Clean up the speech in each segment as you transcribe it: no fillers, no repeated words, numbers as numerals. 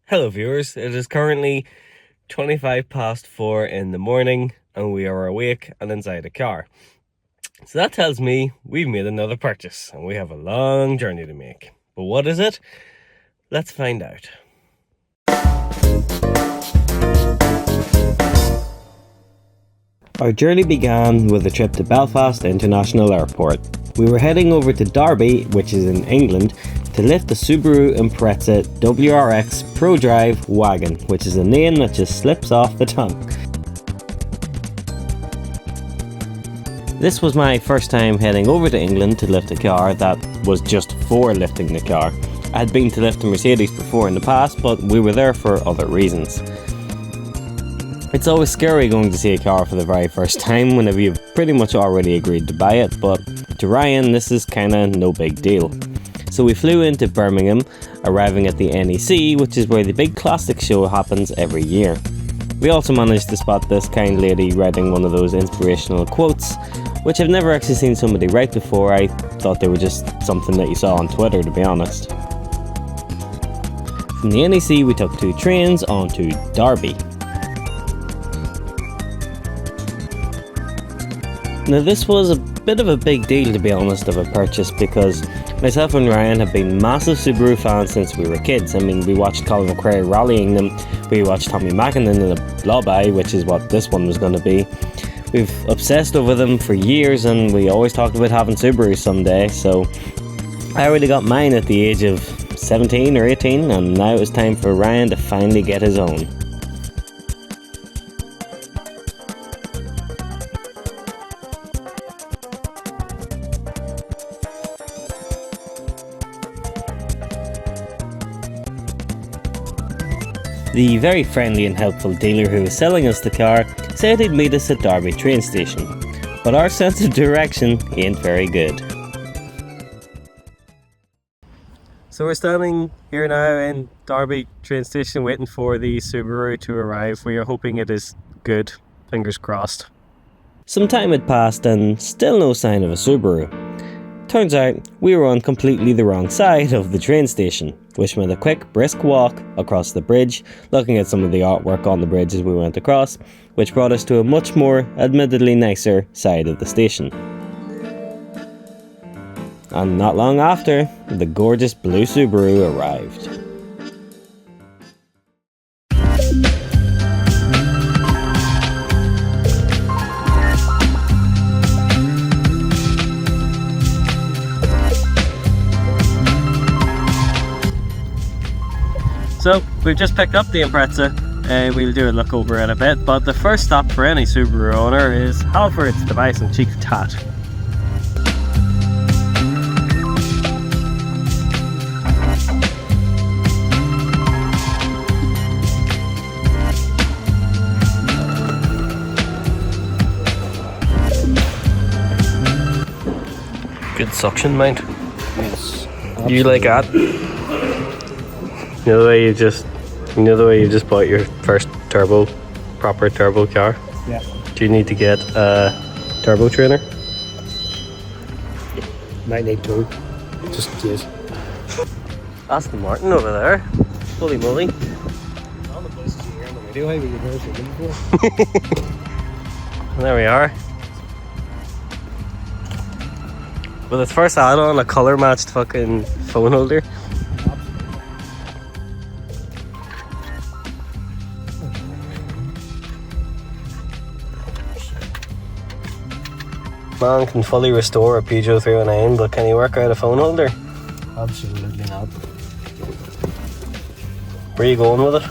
Hello viewers, it is currently 25 past 4 in the morning and we are awake and inside a car. So that tells me we've made another purchase and we have a long journey to make. But what is it? Let's find out. Our journey began with a trip to Belfast International Airport. We were heading over to Derby, which is in England, to lift the Subaru Impreza WRX Pro Drive wagon, which is a name that just slips off the tongue. This was my first time heading over to England to lift a car that was just for lifting the car. I had been to lift a Mercedes before in the past, but we were there for other reasons. It's always scary going to see a car for the very first time whenever you've pretty much already agreed to buy it, but to Ryan this is kinda no big deal. So we flew into Birmingham, arriving at the NEC, which is where the big classic show happens every year. We also managed to spot this kind lady writing one of those inspirational quotes, which I've never actually seen somebody write before. I thought they were just something that you saw on Twitter, to be honest. From the NEC we took 2 trains on to Derby. Now this was a bit of a big deal, to be honest, of a purchase, because myself and Ryan have been massive Subaru fans since we were kids. I mean, we watched Colin McRae rallying them, we watched Tommy Mackinnon in a Blob-Eye, which is what this one was going to be. We've obsessed over them for years and we always talked about having Subarus someday, so I already got mine at the age of 17 or 18 and now it's time for Ryan to finally get his own. The very friendly and helpful dealer who was selling us the car said he'd meet us at Derby train station, but our sense of direction ain't very good. So we're standing here now in Derby train station waiting for the Subaru to arrive. We are hoping it is good, fingers crossed. Some time had passed and still no sign of a Subaru. Turns out we were on completely the wrong side of the train station, which meant a quick brisk walk across the bridge, looking at some of the artwork on the bridge as we went across, which brought us to a much more, admittedly nicer side of the station. And not long after, the gorgeous blue Subaru arrived. So we've just picked up the Impreza and we'll do a look over it a bit, but the first stop for any Subaru owner is Halfords to buy some cheap tat. Good suction mount. Yes. You like that? You know the way you just bought your first proper turbo car? Yeah. Do you need to get a turbo trainer? Might need to. Just in case. Aston Martin over there. Holy moly. All the places you hear on the radio, have you never seen them before? And there we are. With its first add-on, a colour matched fucking phone holder. Man can fully restore a Peugeot 309, but can he work out a phone holder? Absolutely not. Where are you going with it?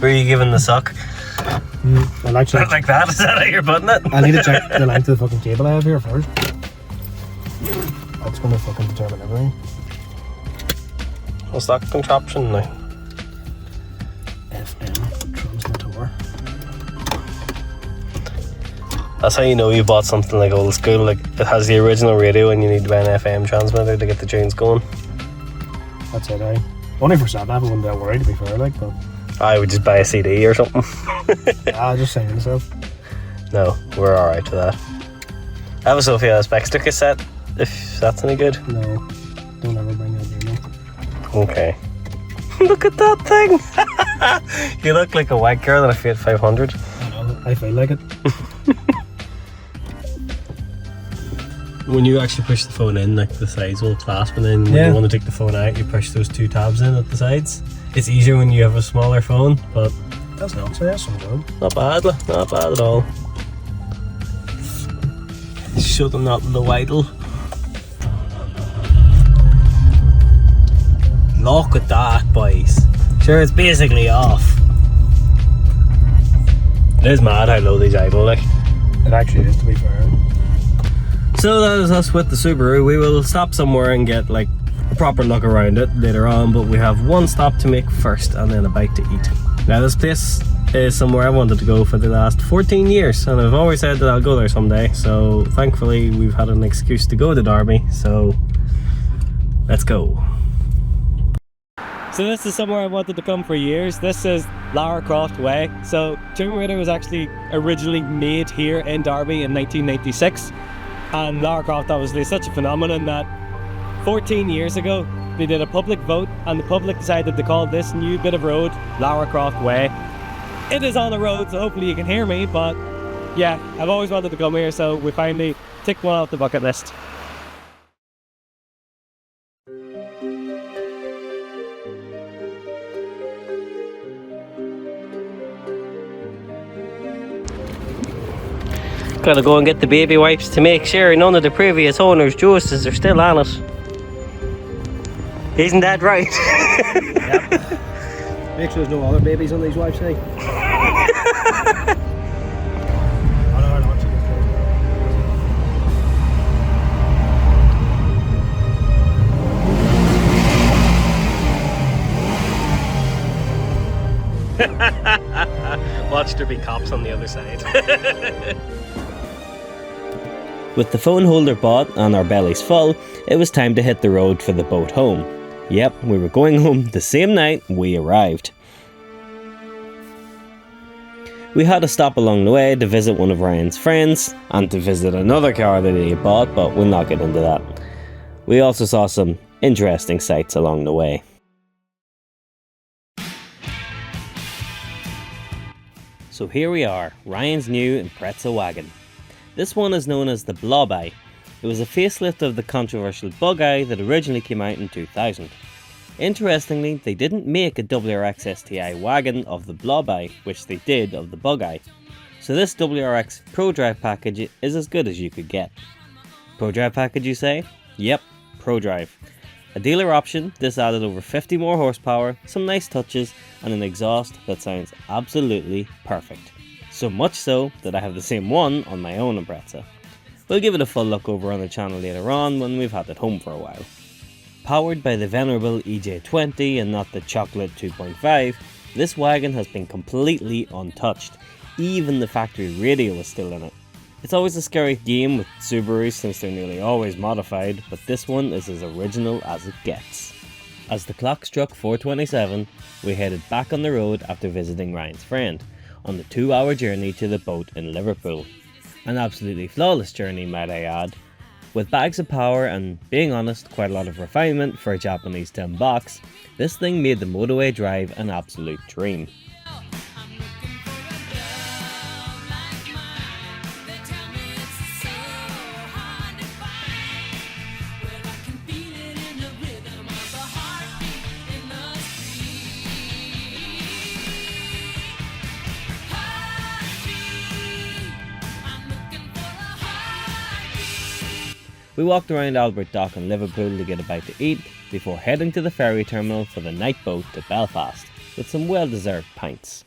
Where are you giving the suck? Well, actually, Not like that? Is that how you're putting it? I need to check the length of the fucking cable I have here first. That's going to fucking determine everything. What's that contraption now? FM transmitter. That's how you know you bought something like old school, like it has the original radio and you need to buy an FM transmitter to get the tunes going. That's it, eh? Only for sat nav, I wouldn't be that worried, to be fair, like, but... I would just buy a CD or something. I just saying myself. No, we're alright with that. I have a Sophia Spectre cassette, if that's any good. No, don't ever bring that near me. Okay. Look at that thing! You look like a white girl in a Fiat 500. I know, I feel like it. When you actually push the phone in, like the sides will clasp, and then when Yeah. you want to take the phone out, you push those two tabs in at the sides. It's easier when you have a smaller phone, but That's not so that's some good. not bad, not bad at all. Show them that the idle. Look at that, boys. Sure, it's basically off. It is mad how low these idle, like. It actually is, to be fair. So that is us with the Subaru. We will stop somewhere and get like a proper look around it later on, but we have one stop to make first and then a bite to eat. Now this place is somewhere I wanted to go for the last 14 years, and I've always said that I'll go there someday, so thankfully we've had an excuse to go to Derby, so let's go. So this is somewhere I wanted to come for years. This is Lara Croft Way. So Tomb Raider was actually originally made here in Derby in 1996. And Lara Croft obviously is such a phenomenon that 14 years ago they did a public vote and the public decided to call this new bit of road Lara Croft Way. It is on the road, so hopefully you can hear me, but yeah, I've always wanted to come here, so we finally ticked one off the bucket list. Gotta go and get the baby wipes to make sure none of the previous owners' juices are still on it. Isn't that right? Yep. Make sure there's no other babies on these wipes, eh? Watch there be cops on the other side. With the phone holder bought and our bellies full, it was time to hit the road for the boat home. Yep, we were going home the same night we arrived. We had a stop along the way to visit one of Ryan's friends and to visit another car that he had bought, but we'll not get into that. We also saw some interesting sights along the way. So here we are, Ryan's new Impreza wagon. This one is known as the Blob Eye. It was a facelift of the controversial Bug Eye that originally came out in 2000. Interestingly, they didn't make a WRX STI wagon of the Blob Eye, which they did of the Bug Eye. So this WRX Pro Drive package is as good as you could get. Pro Drive package, you say? Yep, Pro Drive. A dealer option, this added over 50 more horsepower, some nice touches, and an exhaust that sounds absolutely perfect. So much so that I have the same one on my own Impreza. We'll give it a full look over on the channel later on when we've had it home for a while. Powered by the venerable EJ20 and not the chocolate 2.5, this wagon has been completely untouched. Even the factory radio is still in it. It's always a scary game with Subarus since they're nearly always modified, but this one is as original as it gets. As the clock struck 4:27, we headed back on the road after visiting Ryan's friend, on the 2-hour journey to the boat in Liverpool. An absolutely flawless journey, might I add, with bags of power and, being honest, quite a lot of refinement for a Japanese tin box. This thing made the motorway drive an absolute dream. We walked around Albert Dock in Liverpool to get a bite to eat before heading to the ferry terminal for the night boat to Belfast with some well-deserved pints.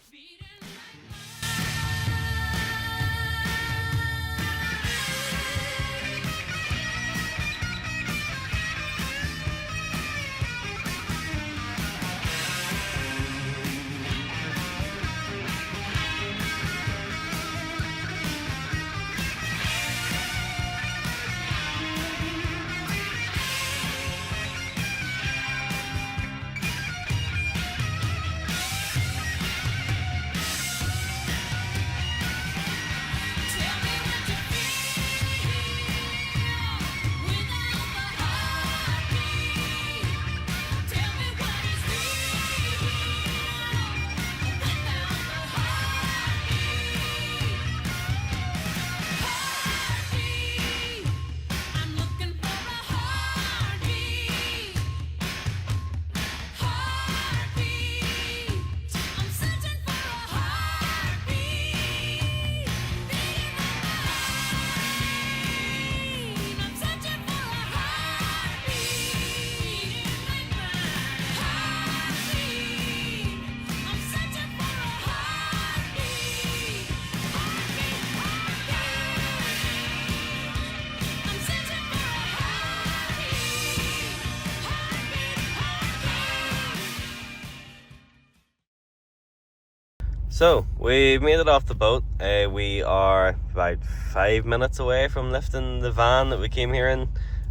So, we made it off the boat. We are about 5 minutes away from lifting the van that we came here in.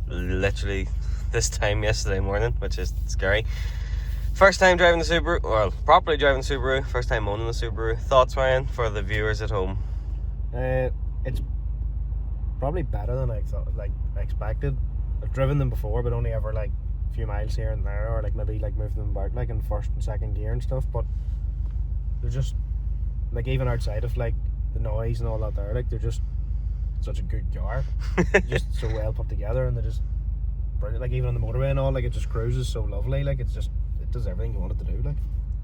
Literally this time yesterday morning, which is scary. First time driving the Subaru, well, properly driving the Subaru. First time owning the Subaru. Thoughts, Ryan, for the viewers at home? It's probably better than I expected. I've driven them before, but only ever like a few miles here and there, or like maybe like moving them about like in first and second gear and stuff. But they're just like, even outside of like the noise and all that there, like they're just such a good car. Just so well put together, and they're just brilliant. Like even on the motorway and all, like it just cruises so lovely. Like it does everything you want it to do. Like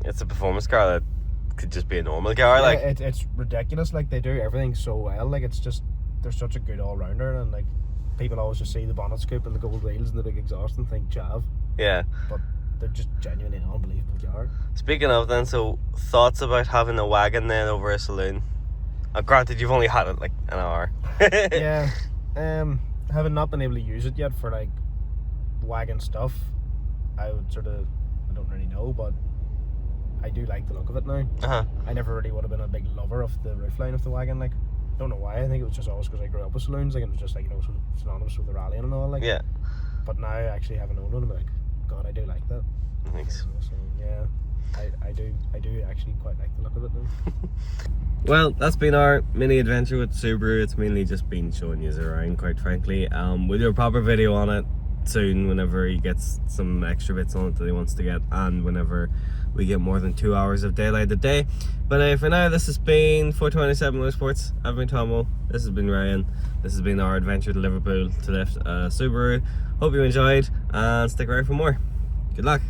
It's a performance car that could just be a normal car. yeah, Like it's ridiculous. Like they do everything so well. Like it's just, they're such a good all rounder, and like people always just see the bonnet scoop and the gold wheels and the big exhaust and think chav, yeah. but they're just genuinely an unbelievable car. Speaking of then, so thoughts about having a wagon then over a saloon? Granted, you've only had it like an hour. Yeah, having not been able to use it yet for like wagon stuff, I don't really know, but I do like the look of it now. I never really would have been a big lover of the roofline of the wagon. Like, don't know why. I think it was just always because I grew up with saloons. Like, it was just like, you know, sort of synonymous with the rallying and all. Like, Yeah. But now actually having owned one, I'm like, God, I do like that. Thanks. So yeah, I do actually quite like the look of it now. Well, that's been our mini adventure with Subaru. It's mainly just been showing you around, quite frankly. We'll do a proper video on it soon whenever he gets some extra bits on it that he wants to get, and whenever we get more than 2 hours of daylight a day. But for now, this has been 427 Motorsports. I've been Tomo. This has been Ryan. This has been our adventure to Liverpool to lift a Subaru. Hope you enjoyed, and stick around for more. Good luck.